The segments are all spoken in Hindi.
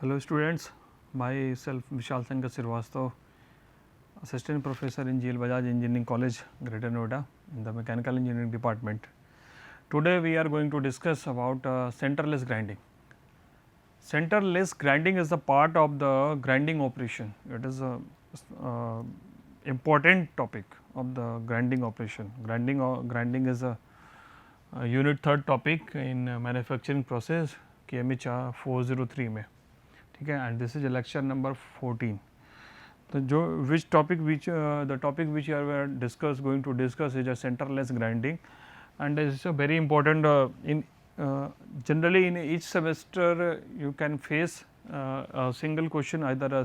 Hello students, myself Vishal Shankar Srivastava, Assistant Professor in GL Bajaj Engineering College, Greater Noida in the Mechanical Engineering Department. Today we are going to discuss about centerless grinding. Centerless grinding is a part of the grinding operation. It is a important topic of the grinding operation. Grinding is a unit third topic in manufacturing process KMH 403 में, ठीक है. And this is lecture number 14. तो जो which topic which the topic which you are discuss going to discuss is a centreless grinding and it's a very important in generally in each semester you can face single question either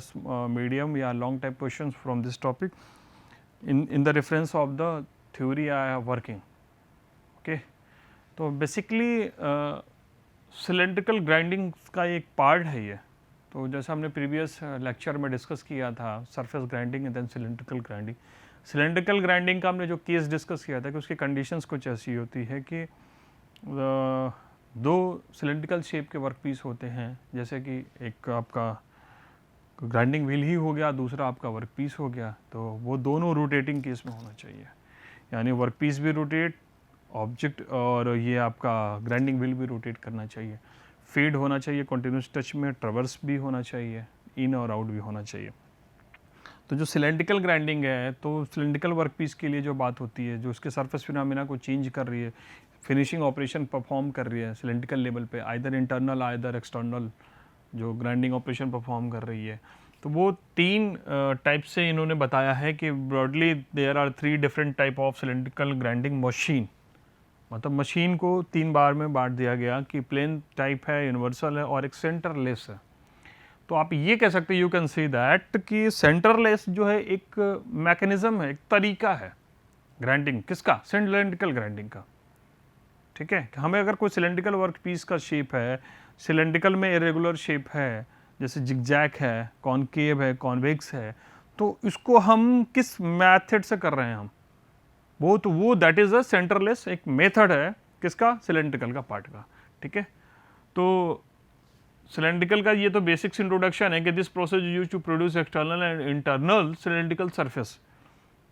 medium या long type question from this topic in the reference of the theory I are working. Okay, तो बेसिकली सिलेंड्रिकल ग्राइंडिंग का एक पार्ट है ये. तो जैसा हमने प्रीवियस लेक्चर में डिस्कस किया था surface grinding and then cylindrical grinding. Cylindrical grinding का हमने जो केस डिस्कस किया था कि उसकी कंडीशंस कुछ ऐसी होती है कि दो सिलेंड्रिकल शेप के वर्क पीस होते हैं, जैसे कि एक आपका ग्राइंडिंग व्हील ही हो गया, दूसरा आपका वर्क पीस हो गया. तो वो दोनों रोटेटिंग केस में होना चाहिए, यानी वर्क पीस भी रोटेट ऑब्जेक्ट और ये आपका ग्राइंडिंग व्हील भी रोटेट करना चाहिए. फीड होना चाहिए कंटिन्यूस टच में, ट्रवर्स भी होना चाहिए, इन और आउट भी होना चाहिए. तो जो सिलेंड्रिकल ग्राइंडिंग है, तो सिलेंड्रिकल वर्क पीस के लिए जो बात होती है, जो उसके सरफेस फिनोमेना को चेंज कर रही है, फिनिशिंग ऑपरेशन परफॉर्म कर रही है सिलेंड्रिकल लेवल पे, आइदर इंटरनल आइदर एक्सटर्नल जो ग्राइंडिंग ऑपरेशन परफॉर्म कर रही है, तो वो तीन टाइप से इन्होंने बताया है कि broadly there are 3 different type of cylindrical grinding machine. मतलब मशीन को 3 बार में बांट दिया गया कि प्लेन टाइप है, यूनिवर्सल है और एक सेंटरलेस है. तो आप ये कह सकते हैं, यू कैन सी दैट कि सेंटरलेस जो है एक मैकेनिज्म है, एक तरीका है ग्राइंडिंग किसका, सिलेंड्रिकल ग्राइंडिंग का. ठीक है, हमें अगर कोई सिलेंड्रिकल वर्क पीस का शेप है, सिलेंड्रिकल में इरेगुलर शेप है, जैसे जिगजैग है, कॉनकेव है, कॉन्वेक्स है, तो इसको हम किस मैथड से कर रहे हैं हम, वो दैट इज अ सेंटरलेस एक मेथड है किसका, सिलेंड्रिकल का पार्ट का. ठीक है, तो सिलेंड्रिकल का ये तो बेसिक्स इंट्रोडक्शन है कि this process use to produce external and internal cylindrical surface.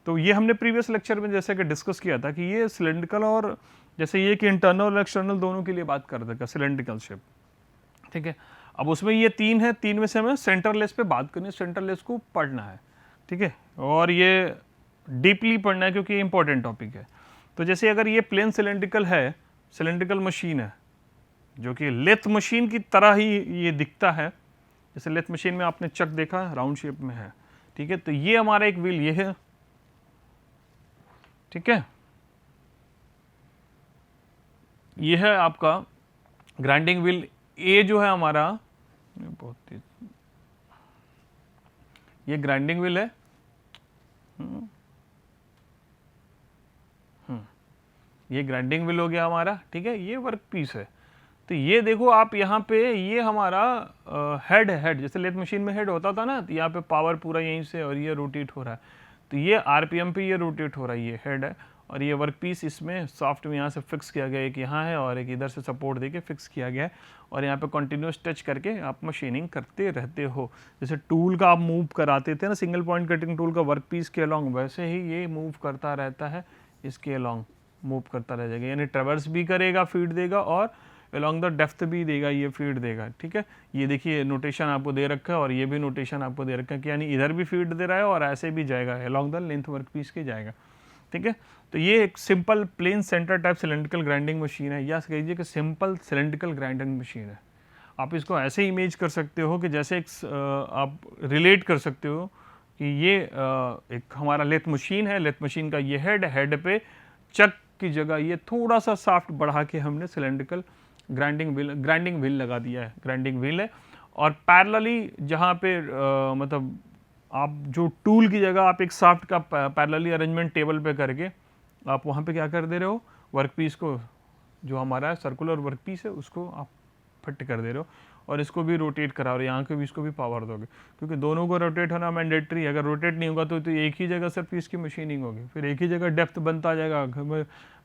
तो ये हमने प्रीवियस लेक्चर में जैसे कि डिस्कस किया था कि ये सिलेंड्रिकल और जैसे ये कि इंटरनल और एक्सटर्नल दोनों के लिए बात कर देगा सिलेंड्रिकल शेप. ठीक है, अब उसमें ये 3 है, 3 में से हमें सेंटरलेस पे बात करनी है, सेंटरलेस को पढ़ना है. ठीक है, और ये डीपली पढ़ना है क्योंकि इंपॉर्टेंट टॉपिक है. तो जैसे अगर ये प्लेन सिलेंड्रिकल है, सिलेंड्रिकल मशीन है जो कि लेथ मशीन की तरह ही ये दिखता है, जैसे लेथ मशीन में आपने चक देखा राउंड शेप में है. ठीक है, तो ये हमारा एक व्हील ये है. ठीक है, ये है आपका ग्राइंडिंग व्हील. ए जो है हमारा बहुत ये ग्राइंडिंग व्हील है. ये ग्राइंडिंग व्हील हो गया हमारा. ठीक है, ये वर्क पीस है. तो ये देखो आप यहाँ पे ये हमारा हेड है, हेड जैसे लेथ मशीन में हेड होता था ना, तो यहाँ पे पावर पूरा यहीं से और ये रोटेट हो रहा है. तो ये आरपीएम पे ये रोटेट हो रहा है, ये हेड है. और ये वर्क पीस इसमें सॉफ्ट में यहाँ से फिक्स किया गया, एक यहाँ है और एक इधर से सपोर्ट देके फिक्स किया गया है. और यहाँ पे कंटिन्यूस टच करके आप मशीनिंग करते रहते हो. जैसे टूल का आप मूव कराते थे ना, सिंगल पॉइंट कटिंग टूल का वर्क पीस के अलॉन्ग, वैसे ही ये मूव करता रहता है, इसके अलॉन्ग मूव करता रह जाएगा. यानी ट्रेवर्स भी करेगा, फीड देगा और अलॉन्ग द डेप्थ भी देगा, ये फीड देगा. ठीक है, ये देखिए नोटेशन आपको दे रखा है और ये भी नोटेशन आपको दे रखा है कि यानी इधर भी फीड दे रहा है और ऐसे भी जाएगा, along the length workpiece के जाएगा. ठीक है, तो ये एक simple plain centre type cylindrical grinding machine है, या कहिए कि सिंपल सिलेंड्रिकल ग्राइंडिंग मशीन है. आप इसको ऐसे इमेज कर सकते हो कि जैसे आप रिलेट कर सकते हो कि ये एक हमारा लेथ मशीन है, लेथ मशीन का ये हेड पे चक की जगह ये थोड़ा सा सॉफ्ट बढ़ा के हमने सिलेंड्रिकल ग्राइंडिंग व्हील लगा दिया है, ग्राइंडिंग व्हील है. और पैरेलली जहाँ पे मतलब आप जो टूल की जगह आप एक सॉफ्ट का पैरेलली अरेंजमेंट टेबल पे करके आप वहाँ पे क्या कर दे रहे हो, वर्क पीस को जो हमारा सर्कुलर वर्क पीस है उसको आप फिट कर दे रहे हो और इसको भी रोटेट करा रहे हो, यहाँ के भी इसको भी पावर दोगे, क्योंकि दोनों को रोटेट होना मैंडेटरी है. अगर रोटेट नहीं होगा तो एक ही जगह सिर्फ इसकी मशीनिंग होगी, फिर एक ही जगह डेप्थ बनता जाएगा,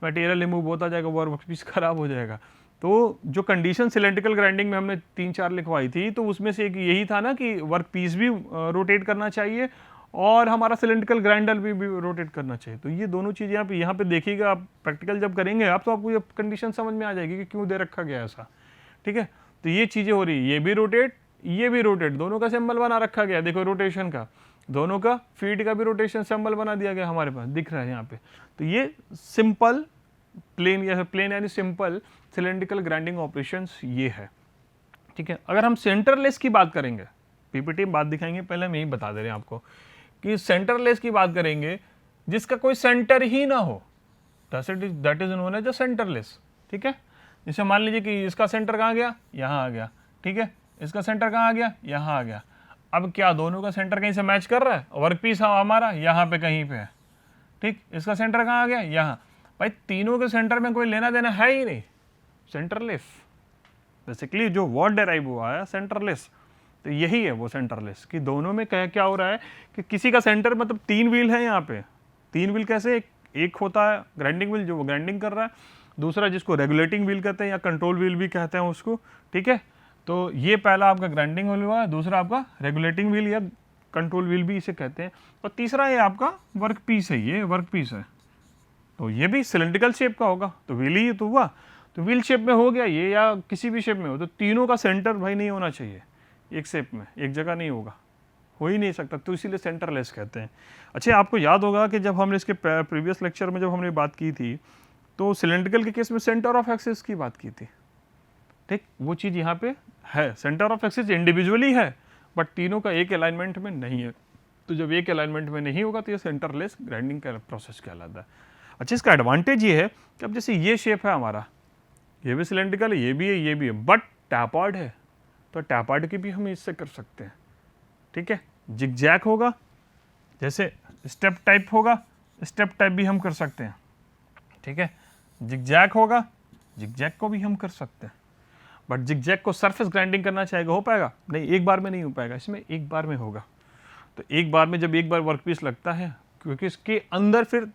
मटेरियल रिमूव होता जाएगा, वर्क पीस खराब हो जाएगा. तो जो कंडीशन सिलेंड्रिकल ग्राइंडिंग में हमने 3-4 लिखवाई थी, तो उसमें से एक यही था ना कि वर्क पीस भी रोटेट करना चाहिए और हमारा सिलेंड्रिकल ग्राइंडर भी रोटेट करना चाहिए। तो ये दोनों चीज़ यहाँ पे देखिएगा आप, प्रैक्टिकल जब करेंगे आप, तो आपको ये कंडीशन समझ में आ जाएगी कि क्यों दे रखा गया ऐसा। ठीक है, तो ये चीज़ें हो रही है, ये भी रोटेट, ये भी रोटेट, दोनों का सिंबल बना रखा गया, देखो रोटेशन का, दोनों का फीड का भी रोटेशन सिंबल बना दिया गया हमारे पास, दिख रहा है यहाँ पे। तो ये सिंपल प्लेन या प्लेन यानी सिंपल सिलेंड्रिकल ग्राइंडिंग ऑपरेशंस ये है। ठीक है, अगर हम सेंटरलेस की बात करेंगे, पीपीटी में बात दिखाएंगे, पहले हम यही बता दे रहे हैं आपको कि सेंटरलेस की बात करेंगे जिसका कोई सेंटर ही ना हो, that is known as a centreless. ठीक है, जैसे मान लीजिए कि इसका सेंटर कहाँ गया, यहाँ आ गया। ठीक है, इसका सेंटर कहाँ आ गया, यहाँ आ गया। अब क्या दोनों का सेंटर कहीं से मैच कर रहा है? वर्क पीस हमारा यहाँ पे कहीं पे है। ठीक, इसका सेंटर कहाँ आ गया, यहाँ। भाई तीनों के सेंटर में कोई लेना देना है ही नहीं, सेंटरलेस। बेसिकली जो वर्ड डेराइव हुआ है सेंटरलेस, तो यही है वो सेंटरलेस, कि दोनों में क्या हो रहा है कि किसी का सेंटर, मतलब 3 व्हील है यहाँ पे। 3 व्हील कैसे, एक होता है ग्राइंडिंग व्हील जो वो ग्राइंडिंग कर रहा है, दूसरा जिसको रेगुलेटिंग व्हील कहते हैं या कंट्रोल व्हील भी कहते हैं उसको। ठीक है, तो ये पहला आपका ग्राइंडिंग व्हील हुआ, दूसरा आपका रेगुलेटिंग व्हील या कंट्रोल व्हील भी इसे कहते हैं, और तीसरा ये आपका वर्क पीस है, ये वर्क पीस है। तो ये भी सिलेंड्रिकल शेप का होगा, तो व्हील ही तो हुआ, तो व्हील शेप में हो गया ये, या किसी भी शेप में हो, तो तीनों का सेंटर भाई नहीं होना चाहिए एक शेप में, एक जगह नहीं होगा, हो ही नहीं सकता, तो इसीलिए सेंटरलेस कहते हैं। अच्छा, आपको याद होगा कि जब हमने इसके प्रीवियस लेक्चर में जब हमने बात की थी, तो सिलेंड्रिकल के केस में सेंटर ऑफ एक्सिस की बात की थी। ठीक, वो चीज़ यहाँ पे है, सेंटर ऑफ एक्सिस इंडिविजुअली है, बट तीनों का एक अलाइनमेंट में नहीं है। तो जब एक अलाइनमेंट में नहीं होगा तो ये सेंटरलेस ग्राइंडिंग का प्रोसेस कहलाता है। अच्छा, इसका एडवांटेज ये है कि अब जैसे ये शेप है हमारा, ये भी सिलेंड्रिकल है, ये भी है, ये भी है, बट टैपर्ड है, तो टैपर्ड की भी हम इससे कर सकते हैं। ठीक है, जिगजैग होगा, जैसे स्टेप टाइप होगा, स्टेप टाइप भी हम कर सकते हैं। ठीक है, जिगजैग होगा, जिगजैग को भी हम कर सकते हैं, बट जिगजैग को सरफेस ग्राइंडिंग करना चाहेगा, हो पाएगा? नहीं, एक बार में नहीं हो पाएगा, इसमें एक बार में होगा। तो एक बार में जब एक बार वर्कपीस लगता है, क्योंकि इसके अंदर फिर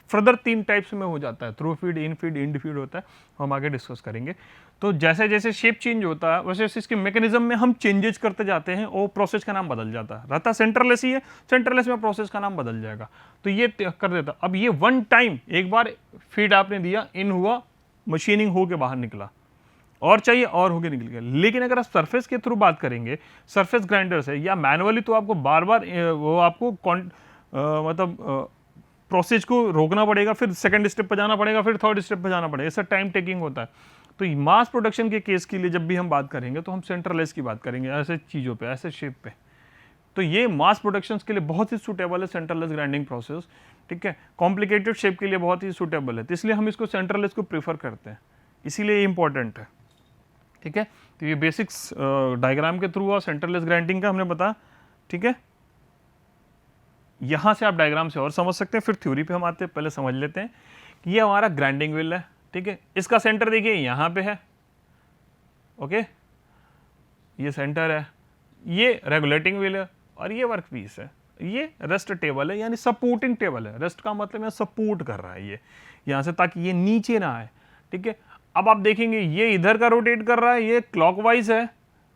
फर्दर 3 टाइप्स में हो जाता है, थ्रू फीड, इन फीड, इंड फीड होता है, हम आगे डिस्कस करेंगे। तो जैसे जैसे शेप चेंज होता है वैसे वैसे इसके मैकेनिज्म में हम चेंजेस करते जाते हैं और प्रोसेस का नाम बदल जाता है। रहता सेंटरलेस ही है, सेंटरलेस में प्रोसेस का नाम बदल जाएगा, तो ये कर देता। अब ये वन टाइम एक बार फीड आपने दिया, इन हुआ, मशीनिंग होके बाहर निकला, और चाहिए और होके निकल गया। लेकिन अगर आप सरफेस के थ्रू बात करेंगे, सरफेस ग्राइंडर से या मैनुअली, तो आपको बार बार वो आपको मतलब प्रोसेस को रोकना पड़ेगा, फिर सेकंड स्टेप पर जाना पड़ेगा, फिर थर्ड स्टेप पर जाना पड़ेगा, ऐसा टाइम टेकिंग होता है। तो मास प्रोडक्शन के केस के लिए जब भी हम बात करेंगे तो हम सेंटरलेस की बात करेंगे, ऐसे चीज़ों पे, ऐसे शेप पे। तो ये मास प्रोडक्शन के लिए बहुत ही सूटेबल है सेंटरलेस ग्राइंडिंग प्रोसेस। ठीक है, कॉम्प्लिकेटेड शेप के लिए बहुत ही सूटेबल है, तो इसलिए हम इसको सेंटरलेस को प्रीफर करते हैं, इसीलिए इंपॉर्टेंट है। ठीक है, तो ये बेसिक्स डायग्राम के थ्रू और सेंटरलेस ग्राइंडिंग का हमने बताया। ठीक है, यहाँ से आप डायग्राम से और समझ सकते हैं, फिर थ्योरी पे हम आते हैं। पहले समझ लेते हैं कि ये हमारा ग्राइंडिंग व्हील है। ठीक है, इसका सेंटर देखिए यहाँ पे है, ओके, ये सेंटर है, ये रेगुलेटिंग व्हील है, और ये वर्क पीस है, ये रेस्ट टेबल है, यानी सपोर्टिंग टेबल है। रेस्ट का मतलब है सपोर्ट कर रहा है ये यहाँ से, ताकि ये नीचे ना आए। ठीक है, अब आप देखेंगे ये इधर का रोटेट कर रहा है, ये क्लॉकवाइज है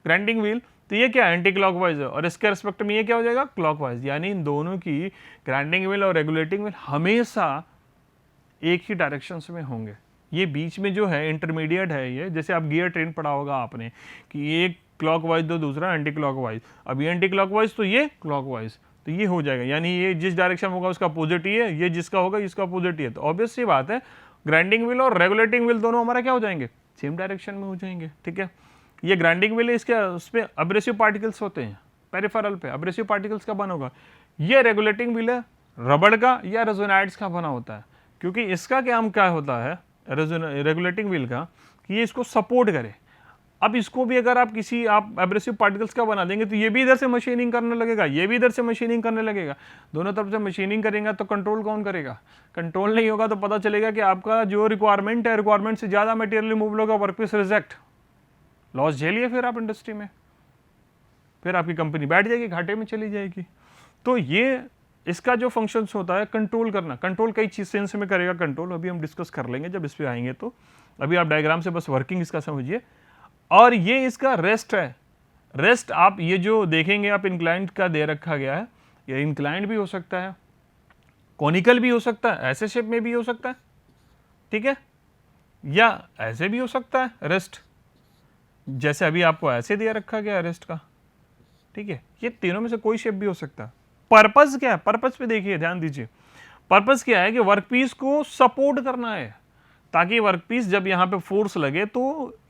ग्राइंडिंग व्हील, तो ये क्या एंटी क्लॉकवाइज है, और इसके रिस्पेक्ट में ये क्या हो जाएगा, क्लॉकवाइज। यानी इन दोनों की ग्राइंडिंग व्हील और रेगुलेटिंग व्हील हमेशा एक ही डायरेक्शंस में होंगे। ये बीच में जो है इंटरमीडिएट है, ये जैसे आप गियर ट्रेन पढ़ा होगा आपने कि एक क्लॉकवाइज तो दूसरा एंटी क्लॉकवाइज, अब ये एंटी क्लॉकवाइज तो ये क्लॉकवाइज, तो ये हो जाएगा। यानी ये जिस डायरेक्शन में होगा उसका अपोजिट ही है, ये जिसका होगा इसका अपोजिट ही है। तो ऑब्वियस सी बात है, ग्राइंडिंग व्हील और रेगुलेटिंग व्हील दोनों हमारा क्या हो जाएंगे, सेम डायरेक्शन में हो जाएंगे। ठीक है, ये ग्राइंडिंग व्हील है, इसके उसमें अब्रेसिव पार्टिकल्स होते हैं पेरिफेरल पे, अब्रेसिव पार्टिकल्स का बना होगा। ये रेगुलेटिंग व्हील है, रबड़ का या रेजोनाइड्स का बना होता है, क्योंकि इसका काम क्या होता है रेगुलेटिंग व्हील का, कि ये इसको सपोर्ट करे। अब इसको भी अगर आप एब्रेसिव पार्टिकल्स का बना देंगे तो ये भी इधर से मशीनिंग करने लगेगा, ये भी इधर से मशीनिंग करने लगेगा, दोनों तरफ से मशीनिंग करेंगे, तो कंट्रोल कौन करेगा? कंट्रोल नहीं होगा तो पता चलेगा कि आपका जो रिक्वायरमेंट है, रिक्वायरमेंट से ज़्यादा मटेरियल मूव होगा, वर्कपीस रिजेक्ट, लॉस झेलिए फिर आप इंडस्ट्री में, फिर आपकी कंपनी बैठ जाएगी, घाटे में चली जाएगी। तो ये इसका जो फंक्शंस होता है कंट्रोल करना, कंट्रोल कई चीज सेंस में करेगा कंट्रोल, अभी हम डिस्कस कर लेंगे जब इस पे आएंगे। तो अभी आप डायग्राम से बस वर्किंग इसका समझिए। और ये इसका रेस्ट है। रेस्ट आप ये जो देखेंगे आप इंक्लाइंड का दे रखा गया है, ये इंक्लाइंड भी हो सकता है, कॉनिकल भी हो सकता है, ऐसे शेप में भी हो सकता है, ठीक है, या ऐसे भी हो सकता है रेस्ट, जैसे अभी आपको ऐसे दिया रखा गया रेस्ट का, ठीक है। ये तीनों में से कोई शेप भी हो सकता है। पर्पस क्या है, पर्पस पे देखिए, ध्यान दीजिए। पर्पस क्या है कि वर्कपीस को सपोर्ट करना है, ताकि वर्कपीस जब यहाँ पे फोर्स लगे तो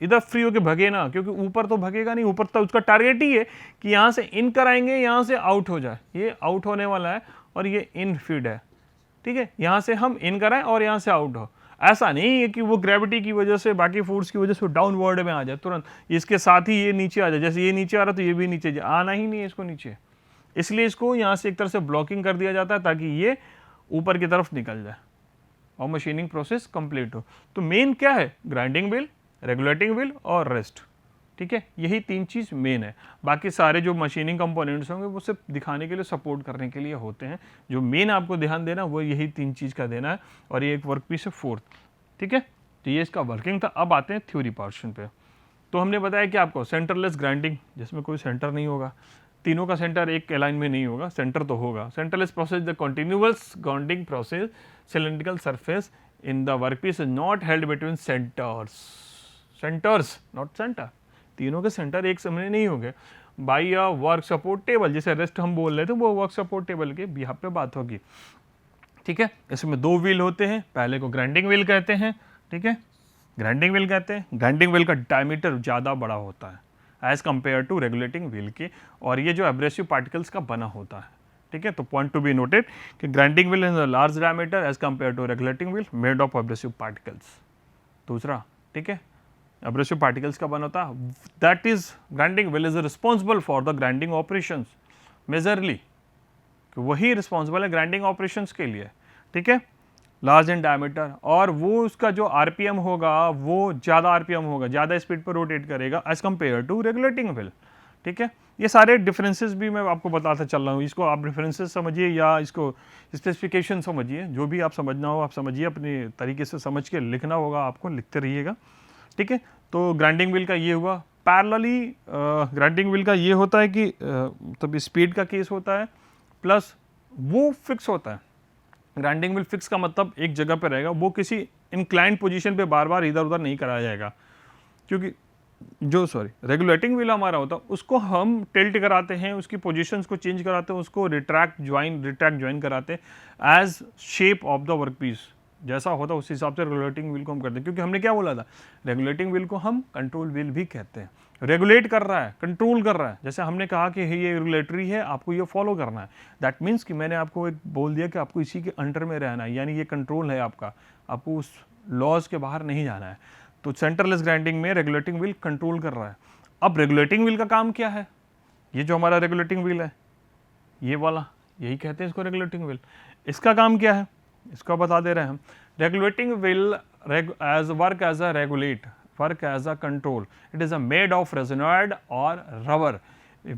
इधर फ्री होके भगे ना, क्योंकि ऊपर तो भगेगा नहीं, ऊपर तो उसका टारगेट ही है कि यहाँ से इन कराएंगे, यहाँ से आउट हो जाए, ये आउट होने वाला है और ये इन फीड है, ठीक है। यहाँ से हम इन कराएं और यहाँ से आउट हो। ऐसा नहीं है कि वो ग्रेविटी की वजह से, बाकी फोर्स की वजह से डाउनवर्ड में आ जाए तुरंत, इसके साथ ही ये नीचे आ जाए, जैसे ये नीचे आ रहा तो ये भी नीचे आना ही नहीं है इसको नीचे, इसलिए इसको यहाँ से एक तरह से ब्लॉकिंग कर दिया जाता है ताकि ये ऊपर की तरफ निकल जाए और मशीनिंग प्रोसेस कंप्लीट हो। तो मेन क्या है, ग्राइंडिंग व्हील, रेगुलेटिंग व्हील और रेस्ट, ठीक है, यही तीन चीज मेन है। बाकी सारे जो मशीनिंग कंपोनेंट्स होंगे वो सिर्फ दिखाने के लिए, सपोर्ट करने के लिए होते हैं। जो मेन आपको ध्यान देना वो यही तीन चीज का देना है, और ये एक वर्क पीस है फोर्थ, ठीक है। तो ये इसका वर्किंग था। अब आते हैं थ्योरी पोर्शन पे। तो हमने बताया कि आपको सेंटरलेस ग्राइंडिंग, जिसमें कोई सेंटर नहीं होगा, तीनों का सेंटर एक लाइन में नहीं होगा, सेंटर तो होगा। Centreless process the continuous grinding process, cylindrical surface in the workpiece is not held between centres, centres not centre, तीनों के सेंटर एक समय नहीं होंगे। By a work support table, जैसे रेस्ट हम बोल रहे थे वो वर्क सपोर्ट टेबल के यहाँ पे बात होगी, ठीक है। इसमें दो व्हील होते हैं, पहले को ग्राइंडिंग व्हील कहते हैं, ठीक है, ग्राइंडिंग व्हील कहते हैं। ग्राइंडिंग व्हील का डायमीटर ज़्यादा बड़ा होता है as compare to regulating wheel के, और ये जो एब्रेसिव पार्टिकल्स का बना होता है, ठीक है। तो पॉइंट टू बी नोटेड कि grinding wheel is a large diameter as compare to regulating wheel made of abrasive particles. दूसरा, ठीक है, एब्रेसिव पार्टिकल्स का बना होता है, that is grinding wheel is responsible for the grinding operations majorly, वही रिस्पॉन्सिबल है ग्राइंडिंग ऑपरेशंस के लिए, ठीक है, लार्ज इन डायमीटर। और वो उसका जो आरपीएम होगा वो ज़्यादा आरपीएम होगा, ज़्यादा स्पीड पर रोटेट करेगा as compare to regulating wheel, ठीक है। ये सारे डिफरेंसेस भी मैं आपको बताता चल रहा हूँ, इसको आप डिफरेंसेस समझिए या इसको स्पेसिफिकेशन समझिए, जो भी आप समझना हो आप समझिए, अपने तरीके से समझ के लिखना होगा आपको, लिखते रहिएगा, ठीक है। तो ग्राइंडिंग व्हील का ये हुआ। पैरेलली ग्राइंडिंग व्हील का ये होता है कि तब स्पीड का केस होता है, प्लस वो फिक्स होता है। ग्राइंडिंग व्हील फिक्स का मतलब एक जगह पे रहेगा, वो किसी इंक्लाइंड पोजीशन पे बार बार इधर उधर नहीं कराया जाएगा, क्योंकि जो रेगुलेटिंग व्हील हमारा होता है उसको हम टिल्ट कराते हैं, उसकी पोजीशंस को चेंज कराते हैं, उसको रिट्रैक्ट ज्वाइन कराते हैं as shape of the work piece, जैसा होता है उस हिसाब से रेगुलेटिंग व्हील को हम करते हैं। क्योंकि हमने क्या बोला था, रेगुलेटिंग व्हील को हम कंट्रोल व्हील भी कहते हैं। रेगुलेट कर रहा है, कंट्रोल कर रहा है, जैसे हमने कहा कि ये रेगुलेटरी है, आपको ये फॉलो करना है, दैट मीन्स कि मैंने आपको एक बोल दिया कि आपको इसी के अंडर में रहना है, यानी ये कंट्रोल है आपका, आपको उस लॉज के बाहर नहीं जाना है। तो सेंटरलेस ग्राइंडिंग में रेगुलेटिंग व्हील कंट्रोल कर रहा है। अब रेगुलेटिंग व्हील का काम क्या है, ये जो हमारा रेगुलेटिंग व्हील है ये वाला, यही कहते हैं इसको रेगुलेटिंग व्हील। इसका काम क्या है, इसका बता दे रहे हैं हम। Regulating wheel as work as a regulate, work as a control. It is a made of resinoid or rubber.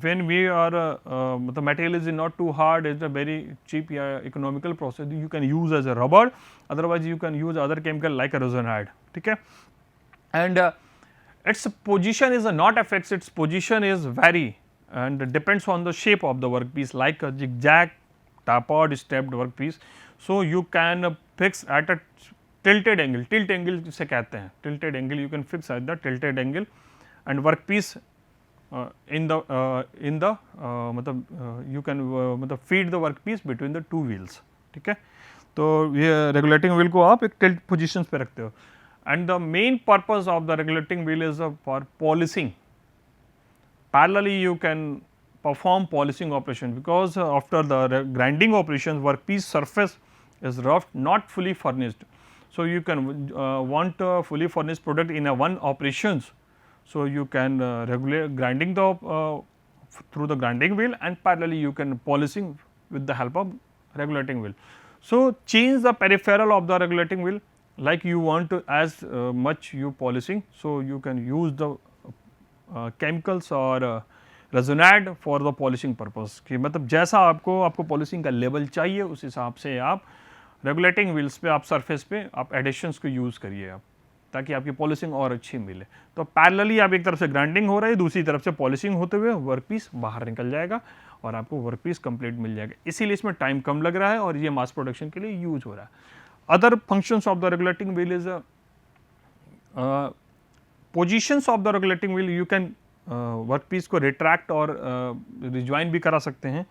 When we are the material is not too hard, it's a very cheap economical process, you can use as a rubber, otherwise you can use other chemical like a resinoid, ठीक है। And its position is not affects, its position is vary and depends on the shape of the workpiece, like a zigzag, tapered, stepped workpiece. So you can fix at a tilted angle, tilt angle जिसे कहते हैं, tilted angle you can fix at the tilted angle and workpiece in the मतलब you can मतलब feed the workpiece between the two wheels, ठीक है। तो ये regulating wheel को आप एक tilt positions पे रखते हो, and the main purpose of the regulating wheel is for polishing. Parallelly you can perform polishing operation, because after the grinding operations workpiece surface is rough, not fully furnished. So you can want a fully furnished product in a one operations. So you can regulate grinding the through the grinding wheel, and parallelly you can polishing with the help of regulating wheel. So change the peripheral of the regulating wheel, like you want to as much you polishing. So you can use the chemicals or resonate for the polishing purpose, कि मतलब जैसा आपको पॉलिशिंग का लेवल चाहिए उस हिसाब से आप रेगुलेटिंग व्हील्स पे, आप सरफेस पे आप एडिशंस को यूज़ करिए आप, ताकि आपकी पॉलिशिंग और अच्छी मिले। तो पैरेलली आप एक तरफ से ग्राइंडिंग हो रही है, दूसरी तरफ से पॉलिशिंग होते हुए वर्कपीस बाहर निकल जाएगा और आपको वर्कपीस कंप्लीट मिल जाएगा। इसीलिए इसमें टाइम कम लग रहा है और ये मास प्रोडक्शन के लिए यूज हो रहा है। Other functions of the regulating wheel is positions of the regulating wheel, you can workpiece को रिट्रैक्ट और रिज्वाइन भी करा सकते हैं।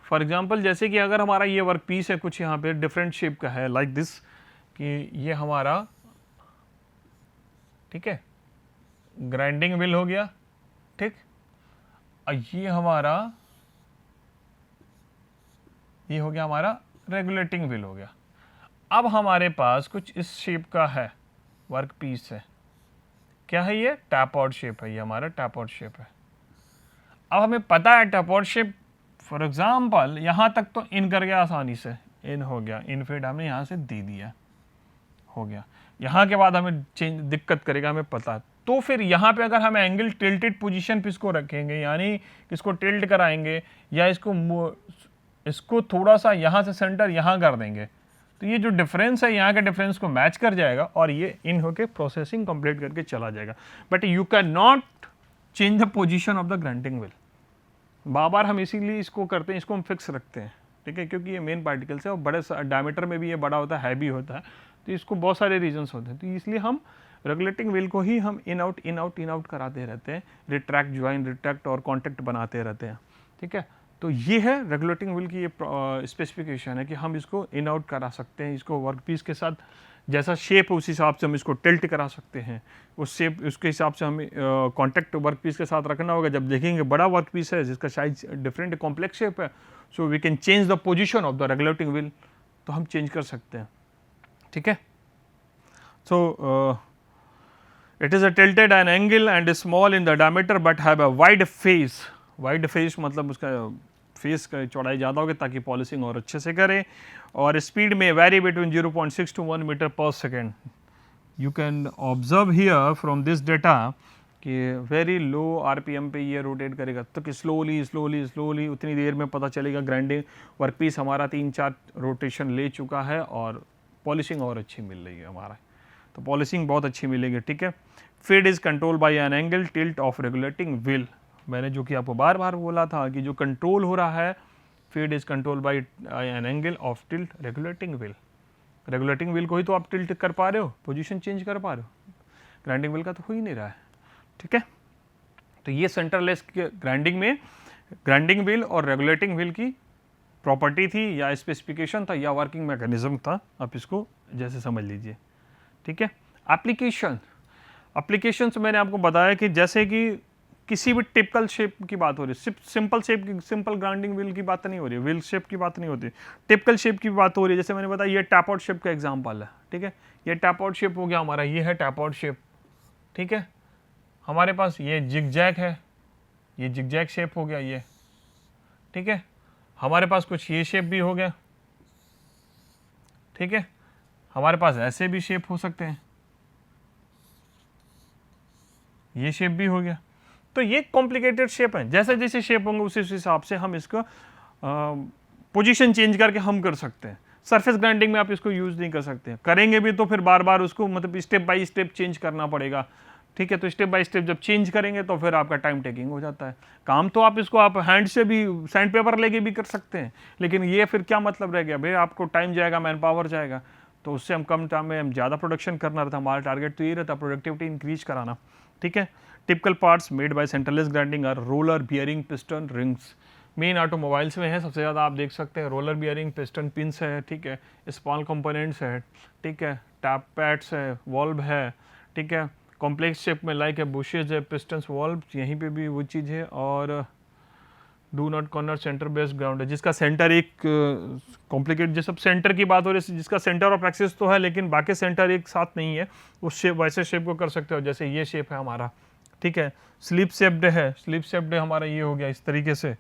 फॉर एग्जांपल जैसे कि अगर हमारा ये वर्कपीस है कुछ यहाँ पे डिफरेंट शेप का है, लाइक दिस, कि ये हमारा ठीक है ग्राइंडिंग व्हील हो गया, ठीक, और ये हो गया हमारा रेगुलेटिंग व्हील हो गया। अब हमारे पास कुछ इस शेप का है वर्क पीस है, क्या है ये? टैपआउट शेप है, ये हमारा टैपआउट शेप है। अब हमें पता है टैपआउट शेप, फॉर एग्जांपल यहाँ तक तो इन कर गया आसानी से, इन हो गया, इन फीड हमने यहाँ से दे दिया, हो गया। यहाँ के बाद हमें चेंज दिक्कत करेगा, हमें पता है। तो फिर यहाँ पे अगर हम एंगल टिल्टेड पोजीशन पे इसको रखेंगे, यानी इसको टिल्ट कराएंगे या इसको थोड़ा सा यहाँ से सेंटर यहाँ कर देंगे, तो ये जो डिफरेंस है यहाँ के डिफरेंस को मैच कर जाएगा और ये इन होके प्रोसेसिंग कंप्लीट करके चला जाएगा। But you can not change the position of the grinding wheel. बार बार हम इसीलिए इसको करते हैं, इसको हम फिक्स रखते हैं, ठीक है, क्योंकि ये मेन पार्टिकल्स है और बड़े डायमीटर में भी ये बड़ा होता है, हैवी होता है, तो इसको बहुत सारे रीजंस होते हैं। तो इसलिए हम रेगुलेटिंग व्हील को ही हम इन आउट कराते रहते हैं, रिट्रैक्ट, ज्वाइन, रिट्रैक्ट और कॉन्टैक्ट बनाते रहते हैं, ठीक है। तो ये है रेगुलेटिंग व्हील की ये स्पेसिफिकेशन है कि हम इसको इन आउट करा सकते हैं, इसको वर्कपीस के साथ जैसा शेप है उस हिसाब से हम इसको टिल्ट करा सकते हैं, उस शेप उसके हिसाब से हमें कॉन्टैक्ट वर्कपीस के साथ रखना होगा। जब देखेंगे बड़ा वर्कपीस है जिसका साइज डिफरेंट कॉम्प्लेक्स शेप है, so we can change the position of the regulating wheel, तो हम चेंज कर सकते हैं, ठीक है। सो it is a tilted an angle and is small in the diameter but have a wide face. Wide face मतलब उसका फेस का चौड़ाई ज़्यादा होगी ताकि पॉलिशिंग और अच्छे से करे, और स्पीड में वैरी बिटवीन 0.6 to 1 मीटर पर second. You can observe here from this data कि वेरी लो आरपीएम पे ये रोटेट करेगा, तो कि स्लोली उतनी देर में पता चलेगा ग्राइंडिंग वर्कपीस हमारा 3-4 रोटेशन ले चुका है और पॉलिशिंग और अच्छी मिल रही है हमारा, तो पॉलिशिंग बहुत अच्छी मिलेगी, ठीक है। Feed is control by an angle tilt of regulating wheel. मैंने जो कि आपको बार बार बोला था कि जो कंट्रोल हो रहा है, feed is control by an angle of tilt regulating wheel. Regulating wheel को ही तो आप टिल्ट कर पा रहे हो, पोजीशन चेंज कर पा रहे हो, ग्राइंडिंग व्हील का तो हो ही नहीं रहा है, ठीक है। तो ये सेंटरलेस ग्राइंडिंग में ग्राइंडिंग व्हील और रेगुलेटिंग व्हील की प्रॉपर्टी थी या स्पेसिफिकेशन था या वर्किंग मैकेनिज्म था, आप इसको जैसे समझ लीजिए, ठीक है। एप्लीकेशंस मैंने आपको बताया कि जैसे कि किसी भी टिपिकल शेप की बात हो रही है, सिंपल शेप की, सिंपल ग्राइंडिंग व्हील की बात नहीं हो रही है, व्हील शेप की बात नहीं होती, टिपिकल शेप की बात हो रही है। जैसे मैंने बताया ये टैप आउट शेप का एग्जांपल है, ठीक है, ये टैप आउट शेप हो गया हमारा, ये है टैप आउट शेप, ठीक है। हमारे पास ये जिगजैग है, ये जिगजैग शेप हो गया ये, ठीक है। हमारे पास कुछ ये शेप भी हो गया, ठीक है। हमारे पास ऐसे भी शेप हो सकते हैं, ये शेप भी हो गया। तो ये कॉम्प्लिकेटेड शेप है, जैसे जैसे शेप होंगे उसी हिसाब से हम इसको पोजीशन चेंज करके हम कर सकते हैं। सरफेस ग्राइंडिंग में आप इसको यूज नहीं कर सकते, करेंगे भी तो फिर बार बार उसको मतलब स्टेप बाय स्टेप चेंज करना पड़ेगा, ठीक है। तो स्टेप बाय स्टेप जब चेंज करेंगे तो फिर आपका टाइम टेकिंग हो जाता है काम। तो आप इसको आप हैंड से भी सैंड पेपर लेके भी कर सकते हैं, लेकिन ये फिर क्या मतलब रह गया भाई, आपको टाइम जाएगा, मैन पावर जाएगा, तो उससे हम कम टाइम में हम ज़्यादा प्रोडक्शन करना रहता, हमारा टारगेट तो ये रहता प्रोडक्टिविटी इंक्रीज कराना, ठीक है। Typical parts made by centreless grinding are roller, bearing, piston, rings. Main automobiles में है सबसे ज़्यादा, आप देख सकते हैं रोलर, बियरिंग, पिस्टन, पिंस है, ठीक है, स्मॉल कंपोनेंट्स है, ठीक है, टैप पैड्स है, वॉल्व है, ठीक है, कॉम्प्लेक्स शेप में लाइक है, बुशेज है, पिस्टन्स, वॉल्व, यहीं पे भी वो चीज़ है। और do not corner centre based ground है, जिसका सेंटर एक कॉम्प्लिकेट, जैसे सेंटर की बात हो रही है, जिसका सेंटर ऑफ एक्सिस तो है लेकिन बाकी सेंटर एक साथ नहीं है, उस शेप वैसे शेप को कर सकते हो, जैसे ये शेप है हमारा, ठीक है। स्लिप शेप्ड है, स्लिप शेप्ड हमारा ये हो गया इस तरीके से,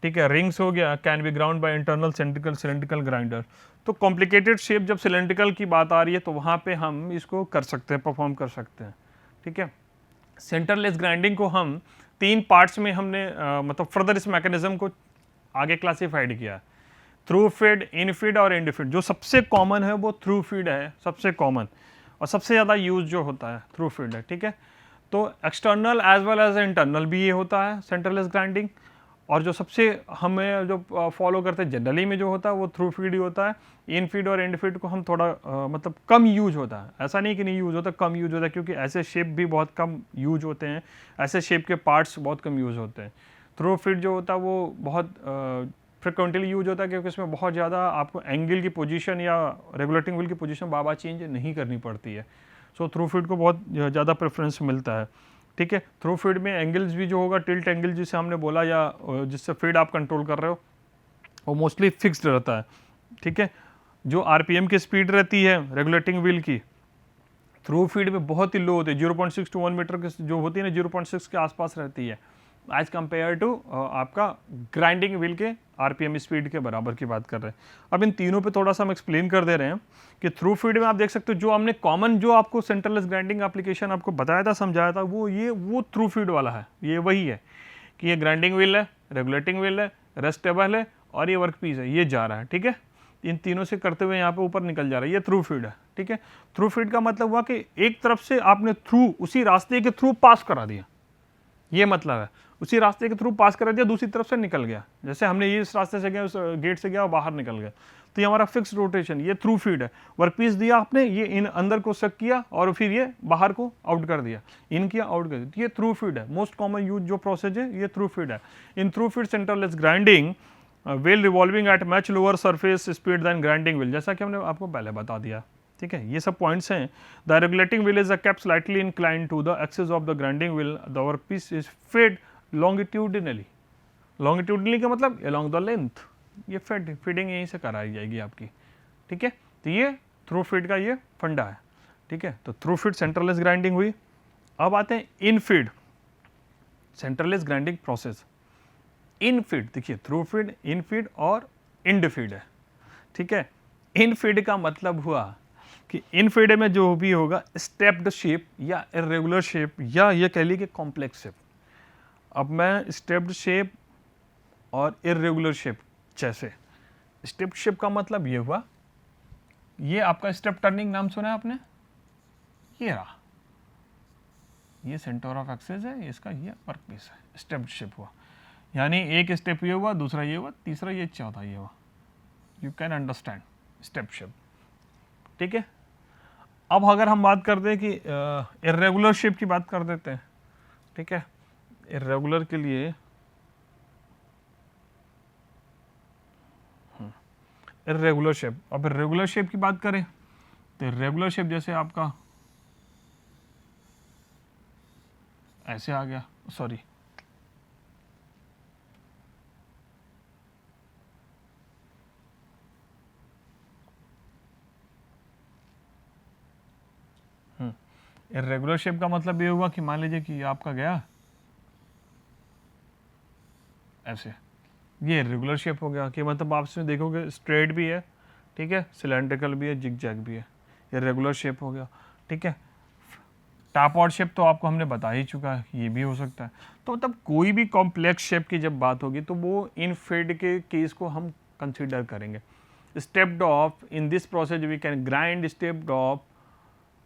ठीक है। रिंग्स हो गया, can be ground by internal cylindrical grinder. तो कॉम्प्लिकेटेड शेप जब सिलेंड्रिकल की बात आ रही है तो वहाँ पे हम इसको कर सकते हैं, परफॉर्म कर सकते हैं, ठीक है। सेंटरलेस ग्राइंडिंग को हम 3 पार्ट्स में हमने मतलब फर्दर इस मैकेनिज्म को आगे क्लासिफाइड किया, थ्रू फीड, इन फीड और एंड फीड। जो सबसे कॉमन है वो थ्रू फीड है, सबसे कॉमन और सबसे ज़्यादा यूज जो होता है थ्रू फीड है, ठीक है। तो external as well as internal भी ये होता है सेंटरलेस ग्राइंडिंग, और जो सबसे हमें जो फॉलो करते हैं जनरली में जो होता है वो थ्रू फीड ही होता है। इन फीड और एंड फीड को हम थोड़ा मतलब कम यूज होता है, ऐसा नहीं कि नहीं यूज होता, कम यूज होता है, क्योंकि ऐसे शेप भी बहुत कम यूज होते हैं, ऐसे शेप के पार्ट्स बहुत कम यूज होते हैं। थ्रू फीड जो होता है वो बहुत फ्रिक्वेंटली यूज होता है, क्योंकि इसमें बहुत ज़्यादा आपको एंगल की पोजीशन या रेगुलेटिंग व्हील की पोजीशन बार बार चेंज नहीं करनी पड़ती है। सो थ्रू फीड को बहुत ज़्यादा प्रेफरेंस मिलता है, ठीक है। थ्रू फीड में एंगल्स भी जो होगा, टिल्ट एंगल जिसे हमने बोला या जिससे फीड आप कंट्रोल कर रहे हो, वो मोस्टली फिक्स्ड रहता है, ठीक है। जो आरपीएम की स्पीड रहती है रेगुलेटिंग व्हील की, थ्रू फीड में बहुत ही लो होती है, 0.6 to 1 मीटर की जो होती है ना, 0.6 के आसपास रहती है एज कंपेयर टू आपका ग्राइंडिंग व्हील के आरपीएम स्पीड के बराबर की बात कर रहे हैं। अब इन तीनों पे थोड़ा सा हम एक्सप्लेन कर दे रहे हैं कि थ्रू फीड में आप देख सकते हो जो हमने कॉमन जो आपको सेंटरलेस ग्राइंडिंग एप्लीकेशन आपको बताया था, समझाया था, वो थ्रू फीड वाला है। ये वही है कि ये ग्राइंडिंग व्हील है, रेगुलेटिंग व्हील है, रेस्ट टेबल है और ये वर्क पीस है, ये जा रहा है, ठीक है। इन तीनों से करते हुए यहाँ पे ऊपर निकल जा रहा है, ये थ्रू फीड है, ठीक है। थ्रू फीड का मतलब हुआ कि एक तरफ से आपने थ्रू उसी रास्ते के थ्रू पास करा दिया, ये मतलब है उसी रास्ते के थ्रू पास करा दिया, दूसरी तरफ से निकल गया। जैसे हमने ये इस रास्ते से गया, उस गेट से गया और बाहर निकल गया, तो ये हमारा फिक्स रोटेशन, ये थ्रू फीड है। वर्कपीस दिया आपने, ये इन अंदर को सक किया और फिर ये बाहर को आउट कर दिया, इन किया आउट कर दिया, तो ये थ्रू फीड है। मोस्ट कॉमन यूज जो प्रोसेस है ये थ्रू फीड है। In through feed centreless grinding wheel revolving at much lower surface speed than grinding wheel, जैसा कि हमने आपको पहले बता दिया, ठीक है। ये सब पॉइंट्स हैं। The regulating wheel is kept slightly inclined to the axis of the grinding wheel, the workpiece is fed longitudinally. Longitudinally का मतलब अलोंग द लेंथ, ये फीडिंग यहीं से कराई जाएगी आपकी, ठीक है। तो ये थ्रू फीड का ये फंडा है, ठीक है। तो थ्रू फीड सेंटरलेस ग्राइंडिंग हुई। अब आते हैं इन फीड सेंटरलेस ग्राइंडिंग प्रोसेस। इन फीड देखिए, थ्रू फीड, इन फीड और इंड फीड है, ठीक है। इन फीड का मतलब हुआ कि इन फीड में जो भी होगा स्टेप्ड शेप या इरेगुलर शेप या ये कह लीजिए कॉम्प्लेक्स शेप। अब मैं स्टेप्ड शेप और इरेगुलर शेप, जैसे स्टेप्ड शेप का मतलब ये हुआ, ये आपका स्टेप टर्निंग नाम सुना है आपने, ये रहा, ये सेंटर ऑफ एक्सेस है, इसका ये वर्कपीस है, स्टेप्ड शेप हुआ। यानी एक स्टेप ये हुआ, दूसरा ये हुआ, तीसरा ये, चौथा ये हुआ। You can understand step shape, ठीक है। अब अगर हम बात करते हैं कि इरेगुलर शेप की बात कर देते हैं, ठीक है। इरेगुलर के लिए इरेगुलर शेप, अब इरेगुलर शेप की बात करें तो इरेगुलर शेप जैसे आपका ऐसे आ गया, सॉरी इरेगुलर शेप का मतलब ये हुआ कि मान लीजिए कि आपका गया ऐसे, ये इरेगुलर शेप हो गया कि मतलब आप इसमें देखोगे स्ट्रेट भी है, ठीक है, सिलेंड्रिकल भी है, जिग जैग भी है, ये रेगुलर शेप हो गया, ठीक है। टॉप आउट शेप तो आपको हमने बता ही चुका है, ये भी हो सकता है। तो मतलब कोई भी कॉम्प्लेक्स शेप की जब बात होगी तो वो इन फीड के केस को हम कंसिडर करेंगे। Stepped off, in this process we can grind stepped off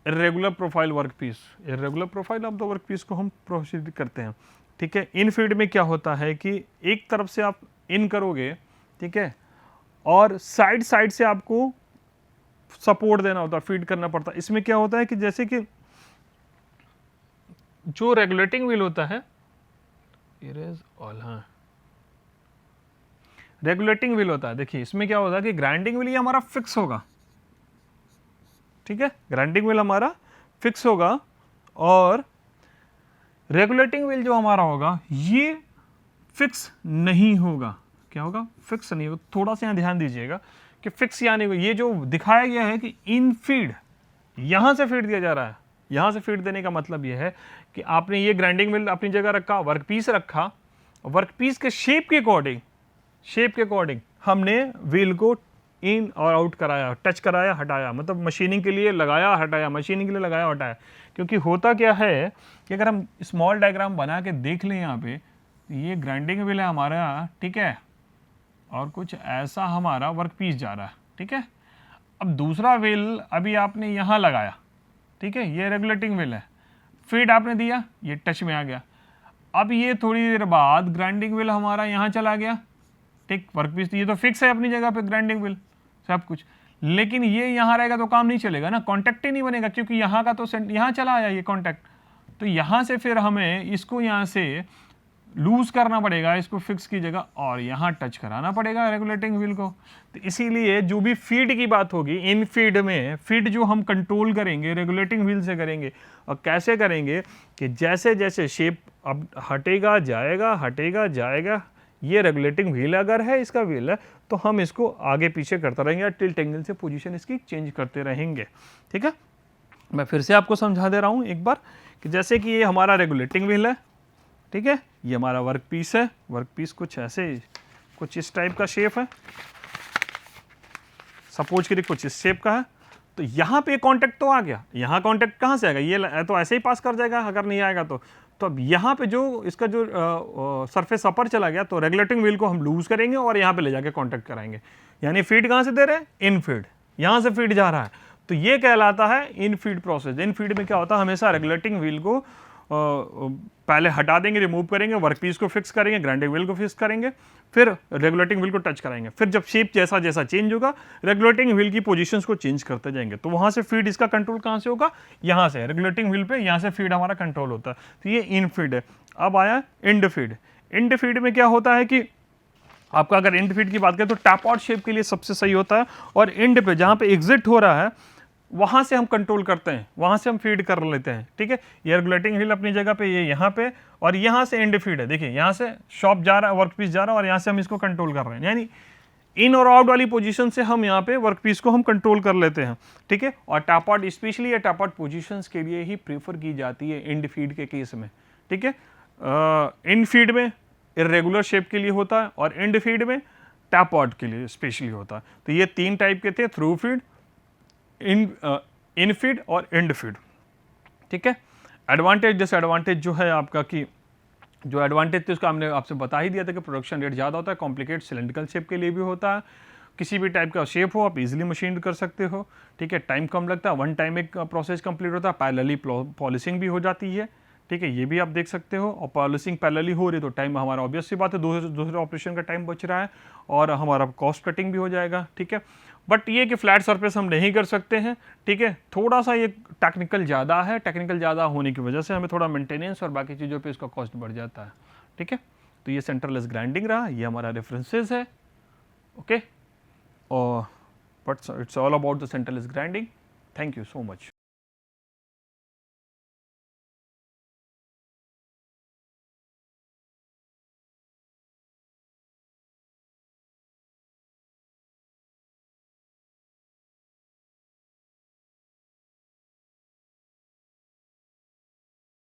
irregular profile workpiece, irregular profile of the workpiece को हम प्रोसीड करते हैं, ठीक है। इन फीड में क्या होता है कि एक तरफ से आप इन करोगे, ठीक है, और साइड साइड से आपको सपोर्ट देना होता है, फीड करना पड़ता है। इसमें क्या होता है कि जैसे कि जो रेगुलेटिंग व्हील होता है, रेगुलेटिंग व्हील होता है, देखिए इसमें क्या होता है कि ग्राइंडिंग व्हील ये हमारा फिक्स होगा, ठीक है, ग्राइंडिंग व्हील हमारा फिक्स होगा और रेगुलेटिंग व्हील जो हमारा होगा ये फिक्स नहीं होगा। क्या होगा? फिक्स नहीं होगा। थोड़ा सा यहाँ ध्यान दीजिएगा कि फिक्स यानी ये जो दिखाया गया है कि इन फीड, यहाँ से फीड दिया जा रहा है, यहाँ से फीड देने का मतलब यह है कि आपने ये ग्राइंडिंग व्हील अपनी जगह रखा, वर्कपीस रखा, वर्कपीस के शेप के अकॉर्डिंग हमने व्हील को इन और आउट कराया, टच कराया, हटाया, मतलब मशीनिंग के लिए लगाया, हटाया, मशीनिंग के लिए लगाया, हटाया। क्योंकि होता क्या है कि अगर हम स्मॉल डायग्राम बना के देख लें यहाँ पे, ये ग्राइंडिंग व्हील है हमारा, ठीक है, और कुछ ऐसा हमारा वर्क पीस जा रहा है, ठीक है। अब दूसरा व्हील अभी आपने यहाँ लगाया, ठीक है, ये रेगुलेटिंग व्हील है, फीड आपने दिया, ये टच में आ गया। अब ये थोड़ी देर बाद ग्राइंडिंग व्हील हमारा यहाँ चला गया, ठीक, वर्क पीस ये तो फिक्स है अपनी जगह पे ग्राइंडिंग व्हील सब कुछ, लेकिन ये यहाँ रहेगा तो काम नहीं चलेगा ना, कॉन्टैक्ट ही नहीं बनेगा, क्योंकि यहाँ का तो यहाँ चला आया ये कॉन्टैक्ट। तो यहाँ से फिर हमें इसको यहाँ से लूज करना पड़ेगा, इसको फिक्स की जगह, और यहाँ टच कराना पड़ेगा रेगुलेटिंग व्हील को। तो इसीलिए जो भी फीड की बात होगी, इन फीड में फीड जो हम कंट्रोल करेंगे रेगुलेटिंग व्हील से करेंगे। और कैसे करेंगे कि जैसे जैसे शेप अब हटेगा जाएगा, हटेगा जाएगा, ये रेगुलेटिंग व्हील अगर है, इसका व्हील है, तो हम इसको आगे पीछे करते रहेंगे या टिल्ट एंगल से पोजीशन इसकी चेंज करते रहेंगे, ठीक है। मैं फिर से आपको समझा दे रहा हूँ एक बार कि जैसे कि ये हमारा रेगुलेटिंग व्हील है, ठीक है, ये हमारा वर्क पीस है, वर्क पीस कुछ ऐसे, कुछ इस टाइप का शेप है, सपोज करिए कुछ इस शेप का है। तो यहाँ पे कांटेक्ट तो आ गया, यहाँ कांटेक्ट कहाँ से आएगा, ये तो ऐसे ही पास कर जाएगा, अगर नहीं आएगा तो अब यहाँ पे जो इसका जो सरफेस अपर चला गया, तो रेगुलेटिंग व्हील को हम लूज करेंगे और यहाँ पे ले जाके कांटेक्ट कराएंगे। यानी फीड कहाँ से दे रहे हैं, इन फीड, यहाँ से फीड जा रहा है, तो ये कहलाता है इन फीड प्रोसेस। इन फीड में क्या होता है, हमेशा रेगुलेटिंग व्हील को पहले हटा देंगे, रिमूव करेंगे, वर्कपीस को फिक्स करेंगे, ग्राइंडिंग व्हील को फिक्स करेंगे, फिर रेगुलेटिंग व्हील को टच कराएंगे, फिर जब शेप जैसा जैसा चेंज होगा रेगुलेटिंग व्हील की पोजीशंस को चेंज करते जाएंगे। तो वहां से फीड इसका कंट्रोल कहां से होगा, यहां से रेगुलेटिंग व्हील पे, यहां से फीड हमारा कंट्रोल होता है। तो ये इन फीड है। अब आया इंड फीड। इंड फीड में क्या होता है कि आपका अगर इंड फीड की बात करें तो टैप आउट शेप के लिए सबसे सही होता है, और इंड पे जहां पे एग्जिट हो रहा है वहां से हम कंट्रोल करते हैं, वहां से हम फीड कर लेते हैं, ठीक है। ये रेगुलेटिंग व्हील अपनी जगह पे, ये यहाँ पे, और यहाँ से एंड फीड है, देखिए यहाँ से शॉप जा रहा है, वर्कपीस जा रहा है, और यहाँ से हम इसको कंट्रोल कर रहे हैं। यानी इन और आउट वाली पोजीशन से हम यहाँ पे वर्कपीस को हम कंट्रोल कर लेते हैं, ठीक है। और टैप आउट स्पेशली ये टैप आउट पोजीशंस के लिए ही प्रीफर की जाती है एंड फीड के केस में, ठीक है। इन फीड में इरेगुलर शेप के लिए होता है, और एंड फीड में टैप आउट के लिए स्पेशली होता है। तो ये तीन टाइप के थे, थ्रू फीड, इन फीड और एंड फीड, ठीक है। एडवांटेज डिसएडवांटेज जो है आपका कि जो एडवांटेज थे उसका हमने आपसे बता ही दिया था कि प्रोडक्शन रेट ज़्यादा होता है, कॉम्प्लिकेट सिलेंड्रिकल शेप के लिए भी होता है, किसी भी टाइप का शेप हो आप इजीली मशीन कर सकते हो, ठीक है। टाइम कम लगता है, वन टाइम एक प्रोसेस कंप्लीट होता है, पैरेलली पॉलिशिंग भी हो जाती है, ठीक है, ये भी आप देख सकते हो। और पॉलिशिंग पैरेलली हो रही है तो टाइम हमारा ऑब्वियस सी बात है, दूसरे ऑपरेशन का टाइम बच रहा है और हमारा कॉस्ट कटिंग भी हो जाएगा, ठीक है। बट ये कि फ्लैट सरफेस हम नहीं कर सकते हैं, ठीक है, थोड़ा सा ये टेक्निकल ज़्यादा है, टेक्निकल ज़्यादा होने की वजह से हमें थोड़ा मेंटेनेंस और बाकी चीज़ों पे इसका कॉस्ट बढ़ जाता है, ठीक है। तो ये सेंटरलेस ग्राइंडिंग रहा, ये हमारा रेफरेंसेस है, ओके। और but it's all about the centreless grinding. Thank you so much.